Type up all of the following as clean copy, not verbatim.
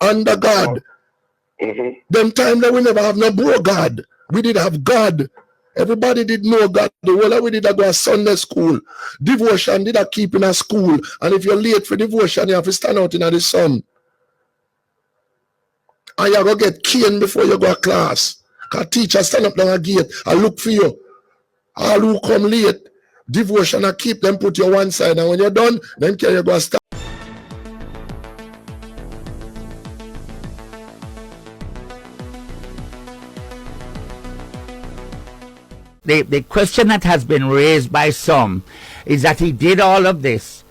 under God. Them time that we never have no bro God. We did have God. Everybody did know God. The whole of we did go to Sunday school. Devotion did a keep in a school. And if you're late for devotion, you have to stand out in the sun. And you go get caned before you go to class. Because teacher stand up down a gate and look for you. All who come late, devotion and keep them put you one side. And when you're done, then can you go start. The question that has been raised by some is that he did all of this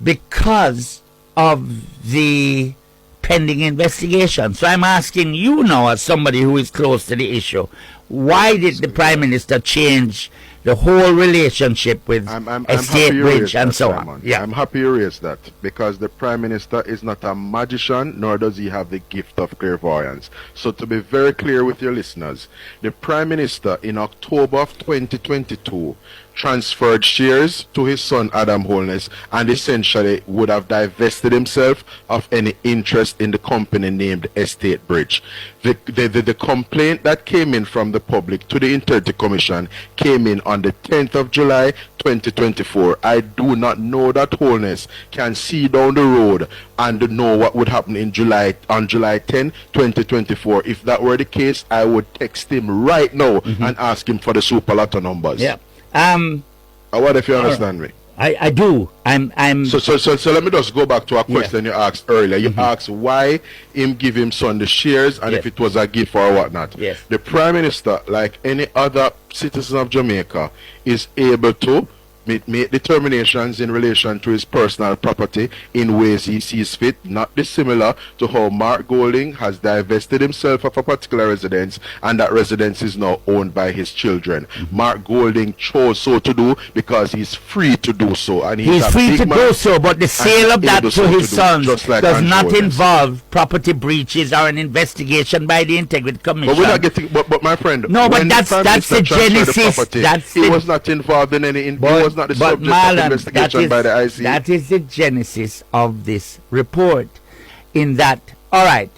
because of the pending investigation. So I'm asking you now, as somebody who is close to the issue, why did the Prime Minister change the whole relationship with Estate Bridge and so on? Yeah. I'm happy you raised that, because the Prime Minister is not a magician, nor does he have the gift of clairvoyance. So to be very clear with your listeners, the Prime Minister in October of 2022 transferred shares to his son Adam Holness and essentially would have divested himself of any interest in the company named Estate Bridge. The complaint that came in from the public to the Integrity Commission came in on the 10th of July 2024. I do not know that Holness can see down the road and know what would happen in July 10, 2024. If that were the case, I would text him right now and ask him for the super lotto numbers. Yeah. What if you understand me? I do. So let me just go back to a question you asked earlier. You asked why him give him son the shares and if it was a gift or whatnot. Yes. The Prime Minister, like any other citizen of Jamaica, is able to make determinations in relation to his personal property in ways he sees fit, not dissimilar to how Mark Golding has divested himself of a particular residence, and that residence is now owned by his children. Mark Golding chose so to do because he's free to do so, and he's free to do so, but the sale of that to his sons does not involve property breaches or an investigation by the Integrity Commission. But we're not getting, but my friend, no, but that's the genesis. He was not involved in any. Not the subject of investigation by the IC. That is the genesis of this report. In that, all right,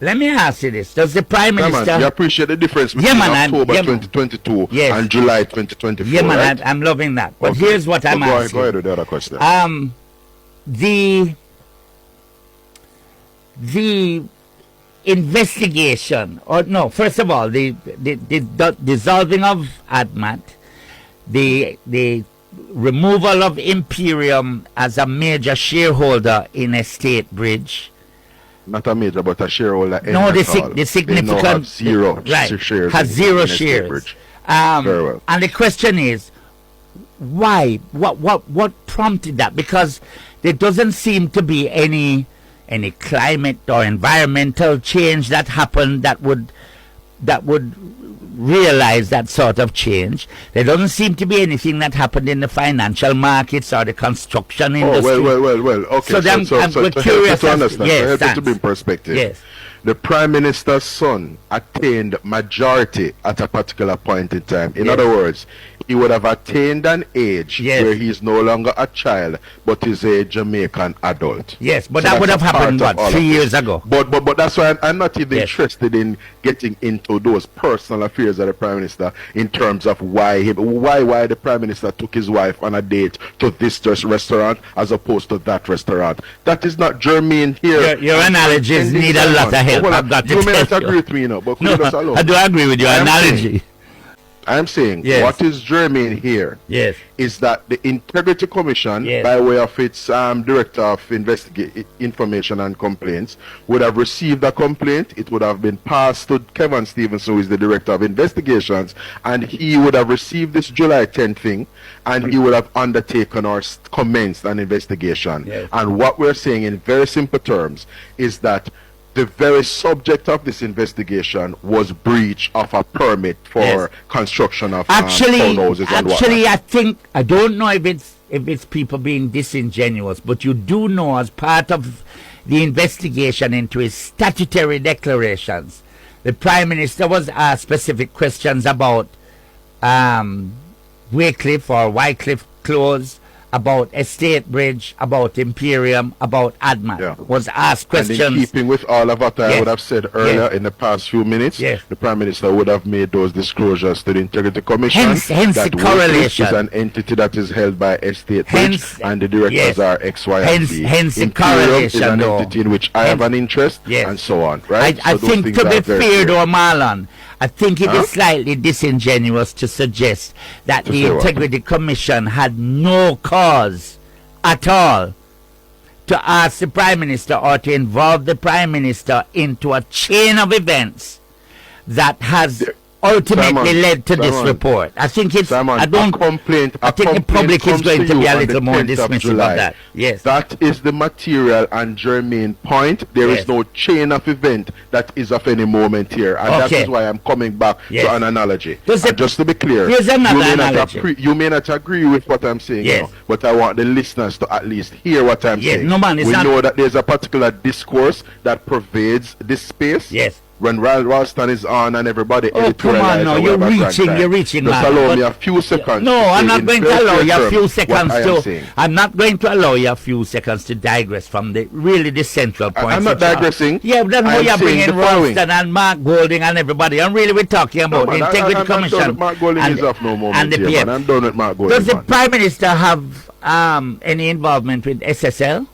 let me ask you this: does the Prime Minister? You appreciate the difference between October 2022 and July 2024? Yeah, man, right? I'm loving that. But here's what I'm asking. Go ahead with the other question. The investigation, or no, first of all, the dissolving of ADMAT, the removal of Imperium as a major shareholder in Estate Bridge. Not a major, but a shareholder. No, the significant have zero shares. Has zero shares. Very well. And the question is, why? What prompted that? Because there doesn't seem to be any climate or environmental change that happened that would realize that sort of change. There doesn't seem to be anything that happened in the financial markets or the construction industry. Well. Okay. I'm curious to understand. Yes, so to be in perspective. Yes. The Prime Minister's son attained majority at a particular point in time. In other words, he would have attained an age where he is no longer a child, but is a Jamaican adult. Yes, but that would have happened, 3 years ago? But that's why I'm not even interested in getting into those personal affairs of the Prime Minister in terms of why the Prime Minister took his wife on a date to this restaurant as opposed to that restaurant. That is not germane here. Your analogies need a lot of help. You may not agree with me, but I do agree with your analogy. I'm saying what is germane here is that the Integrity Commission, by way of its Director of Information and Complaints, would have received a complaint. It would have been passed to Kevin Stevens, who is the Director of Investigations, and he would have received this July 10th thing, and he would have undertaken or commenced an investigation. And what we're saying in very simple terms is that the very subject of this investigation was breach of a permit for construction of townhouses and whatnot. I don't know if it's people being disingenuous, but you do know, as part of the investigation into his statutory declarations, the Prime Minister was asked specific questions about Wycliffe or Wycliffe clause about Estate Bridge, about Imperium, about Adman. Yeah. Was asked questions. And in keeping with all of what I Yes. would have said earlier Yes. in the past few minutes, Yes. the Prime Minister would have made those disclosures to the Integrity Commission. Hence the that correlation. is an entity that is held by Estate Hence- Bridge, and the directors yes. are X, Y, and Z. Hence the Imperium correlation, is an though. entity in which I have an interest, Yes. and so on, right? I So those think things to are be very fair, clear. though, Marlon, I think it Huh? is slightly disingenuous to suggest that To the say what? Integrity Commission had no cause at all to ask the Prime Minister or to involve the Prime Minister into a chain of events that has ultimately Simon, led to this Simon, report. I think it's. Simon, I don't. a complaint, I think the public is comes going to you be a on the little more 10th of dismissive July. of that. Yes. That is the material and germane point. There Yes. is no chain of event that is of any moment here. And that Okay. is why I'm coming back Yes. to an analogy. Does And it- just to be clear, Here's another you may analogy. you may not agree with what I'm saying, Yes. now, but I want the listeners to at least hear what I'm Yes. saying. No, man, it's we not- know that there's a particular discourse that pervades this space. Yes. When Ralston is on and everybody Oh, come on editorializes now, and you're we have a grand reaching, time. you're reaching, Just man. allow But- me a few seconds. No, to I'm say not in going to very allow clear you a terms few what seconds I am to. saying. I'm not going to allow you a few seconds to digress from the central point. I'm not digressing. Yeah, but then I how am you're saying bringing the following. Ralston and Mark Golding and everybody, and really we're talking about No, the man, Integrity I'm Commission. done with Mark Golding and, is off no moment and the here, PM. man. I'm done with Mark Golding, Does the man. Prime Minister have any involvement with SSL?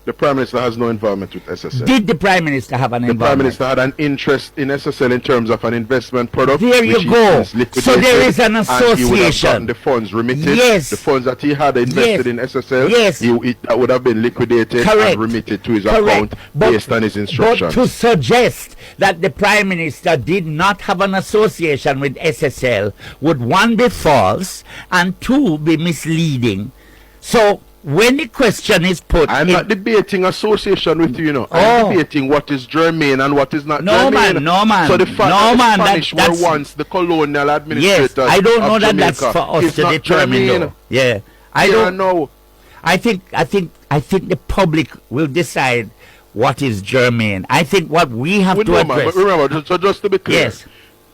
The Prime Minister has no involvement with SSL. Did the Prime Minister have an The Prime involvement? Minister had an interest in SSL in terms of an investment product. There you which he go. since liquidated, So there is an and he would have association. gotten the funds remitted. Yes. The funds that he had invested Yes. in SSL, Yes. that would have been liquidated Correct. and remitted to his Correct. account But- based on his But instructions. to suggest that the Prime Minister did not have an association with SSL would, one, be false, and two, be misleading. So when the question is put, I'm not debating association with you, you know. Oh. I'm debating what is germane and what is not No, germane. man, no, man. So the fact No, that the man, that- Spanish that's- were once the colonial administrators yes, I don't know of that that's Jamaica for us is to not determine. germane. Though. Yeah, I Yeah, don't. know. I think the public will decide what is germane. I think what we have We to know, man, address. but remember, so just to be clear, Yes.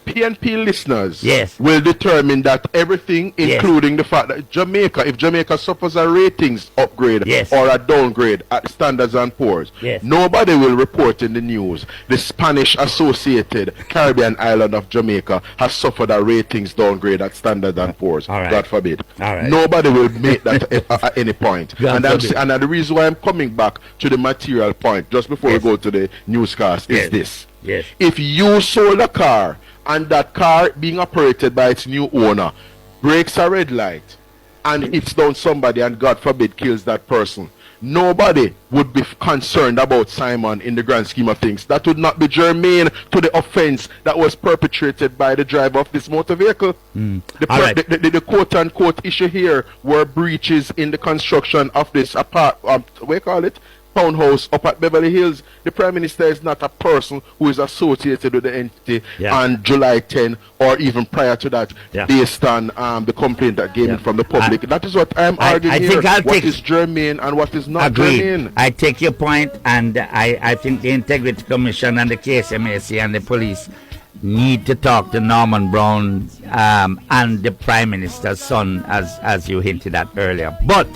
PNP listeners Yes. will determine that everything, Yes. including the fact that if Jamaica suffers a ratings upgrade Yes. or a downgrade at Standards and Poor's, Yes. nobody will report in the news the Spanish associated Caribbean island of Jamaica has suffered a ratings downgrade at Standards and Poor's. All right. God forbid. All right. Nobody will make that at any point. God forbid. And the reason why I'm coming back to the material point just before Yes. we go to the newscast Yes. is this. Yes. If you sold a car and that car being operated by its new owner breaks a red light and hits down somebody and God forbid kills that person, nobody would be concerned about Simon in the grand scheme of things. That would not be germane to the offense that was perpetrated by the driver of this motor vehicle. All right. The quote-unquote issue here were breaches in the construction of this what do you call it? Townhouse up at Beverly Hills. The Prime Minister is not a person who is associated with the entity on July 10 or even prior to that, based on the complaint that came in from the public. That is what I'm arguing here. What is germane and what is not germane. I take your point, and I think the Integrity Commission and the KSMAC and the police need to talk to Norman Brown and the Prime Minister's son, as you hinted at earlier. But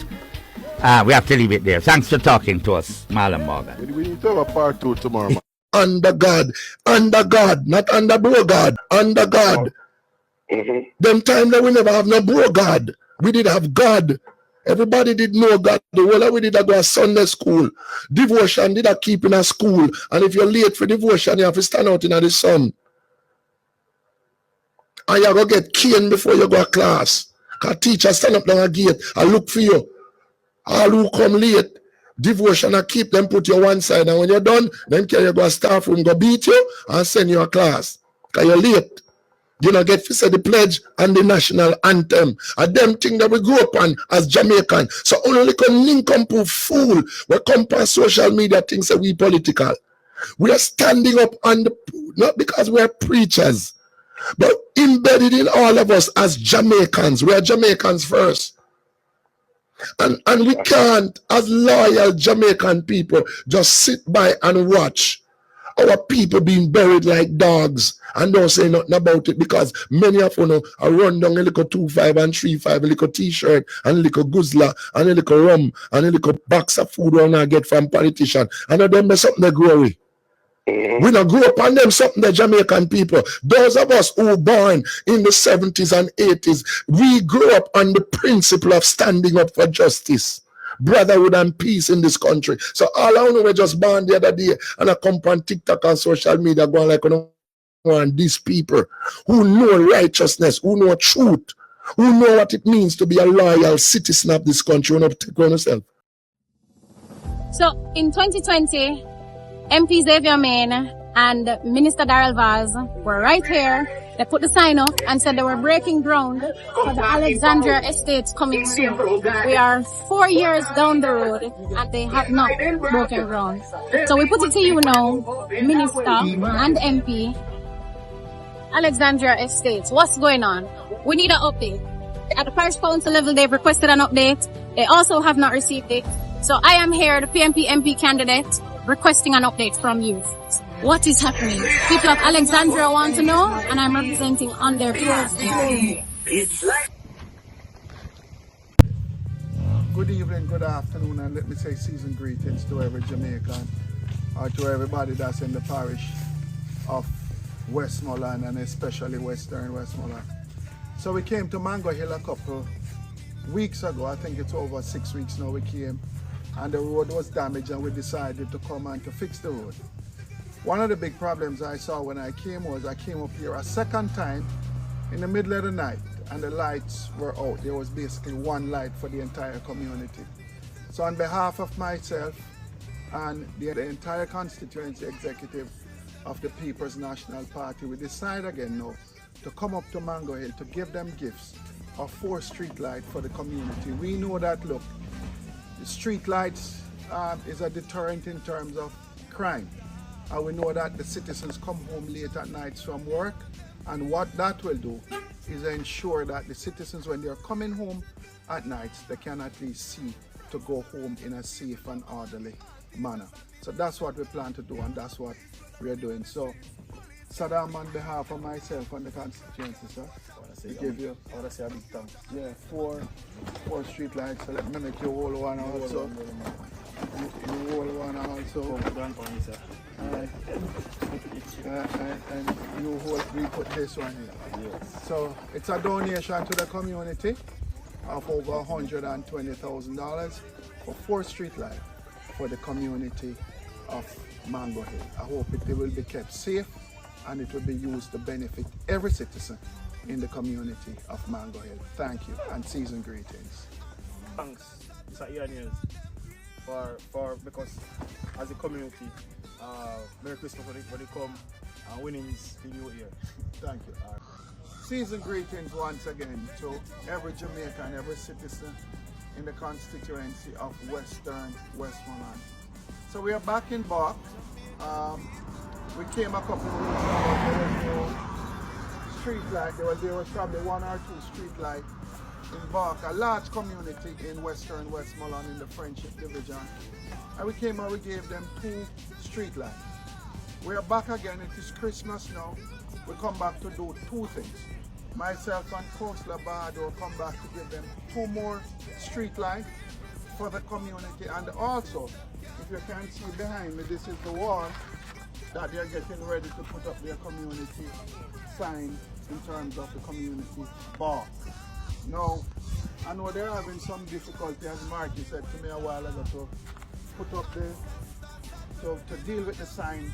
we have to leave it there. Thanks for talking to us, Marlon Morgan. We need to have a part 2 tomorrow. Under God, not under bro God, under God. Them time that we never have no bro God. We did have God. Everybody did know God. The whole of we did go to Sunday school. Devotion did a keep in a school. And if you're late for devotion, you have to stand out in the sun. And you go get caned before you go to class. Because teacher stand up down a gate and look for you. All who come late, devotion and keep them put you one side. And when you're done, then carry you go to staff room, go beat you and send you a class. Because you're late. You know, get to say the pledge and the national anthem. And them thing that we grew up on as Jamaican. So only come nincompoop fool. We come on social media things that we political. We are standing up on the, not because we are preachers, but embedded in all of us as Jamaicans. We are Jamaicans first. And we can't, as loyal Jamaican people, just sit by and watch our people being buried like dogs and don't say nothing about it because many of them are run down a little 2-5 and 3-5, a little t-shirt and a little guzzler and a little rum and a little box of food we not get from politicians. And of them something they grow with. We not grew up on them something, the Jamaican people. Those of us who were born in the 70s and 80s, we grew up on the principle of standing up for justice, brotherhood and peace in this country. So all I know, we just born the other day and I come on TikTok and social media going like, and these people who know righteousness, who know truth, who know what it means to be a loyal citizen of this country. You know, take on yourself. So in 2020, MP Xavier Main and Minister Darrell Vaz were right here. They put the sign up and said they were breaking ground for the Alexandria Estates coming soon. We are 4 years down the road and they have not broken ground. So we put it to you now, Minister and MP, Alexandria Estates, what's going on? We need an update. At the Parish Council level, they've requested an update. They also have not received it. So I am here, the PNP MP candidate, requesting an update from you. What is happening? People of Alexandria want to know, and I'm representing on their behalf. Good evening, good afternoon, and let me say season greetings to every Jamaican or to everybody that's in the parish of Westmoreland and especially Western Westmoreland. So we came to Mango Hill a couple weeks ago. I think it's over 6 weeks now we came, and the road was damaged and we decided to come and to fix the road. One of the big problems I saw when I came was I came up here a second time in the middle of the night and the lights were out. There was basically one light for the entire community. So on behalf of myself and the entire constituency executive of the People's National Party, we decide again now to come up to Mango Hill to give them gifts of 4 street lights for the community. We know that, look, the street lights is a deterrent in terms of crime. And we know that the citizens come home late at nights from work, and what that will do is ensure that the citizens, when they're coming home at nights, they can at least see to go home in a safe and orderly manner. So that's what we plan to do, and that's what we're doing. So, Saddam, on behalf of myself and the constituency, sir, we give you, I want to say a big thanks. yeah, four street lights. So let me make you whole one also. You whole one also. Alright. And you hold, we put this one here. Yes. So it's a donation to the community of over $120,000 for 4 street lights for the community of Mango Hill. I hope it will be kept safe and it will be used to benefit every citizen in the community of Mango Hill. Thank you and season greetings. Thanks, Mr. Ian News, for because as a community, Merry Christmas when you come and winnings in your ear. Thank you. Season greetings once again to every Jamaican, every citizen in the constituency of Western Westmoreland. So we are back in Bach. We came a couple of weeks ago. There was no street light. There was probably 1 or 2 street lights in Bach, a large community in Western Westmoreland in the Friendship Division. And we came and we gave them 2 street lights. We are back again. It is Christmas now. We come back to do 2 things. Myself and Councillor Bardo come back to give them 2 more street lights for the community. And also, if you can see behind me, this is the wall that they're getting ready to put up their community sign in terms of the community bar. Now, I know they're having some difficulty, as Marty said to me a while ago, to put up the, to deal with the sign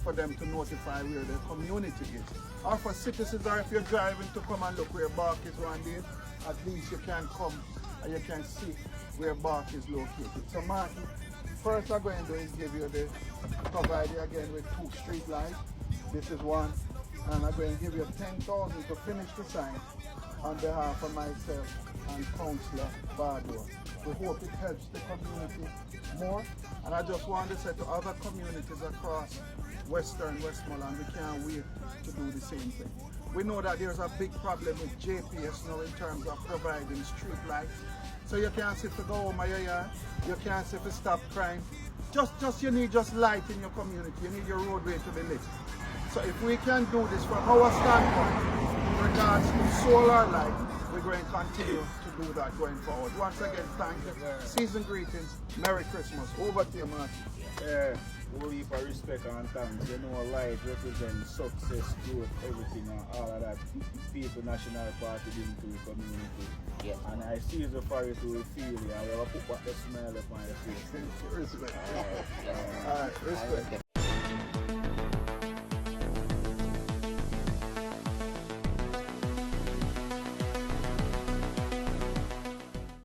for them to notify where the community is. Or for citizens, or if you're driving to come and look where Bark is one day, at least you can come and you can see where Bark is located. So Martin, first I'm going to do is give you the, provide you again with 2 street lights. This is one, and I'm going to give you 10,000 to finish the sign on behalf of myself and Councillor Bardo. We hope it helps the community more, and I just want to say to other communities across Western Westmoreland, we can't wait to do the same thing. We know that there's a big problem with JPS now in terms of providing street lights. So you can't see to go home at your yard, you can't see to stop crime, you need just light in your community. You need your roadway to be lit. So if we can do this from our standpoint, in regards to solar light, we're going to continue to do that going forward. Once again, thank you. Season greetings. Merry Christmas. Over to you, man. Yeah, whole heap of respect and thanks. You know, light represents success, growth, everything, and all of that. People, national party, into community. Yeah. And I see the for you to feel it. I will put what the smile up on your face. Respect. All right, respect.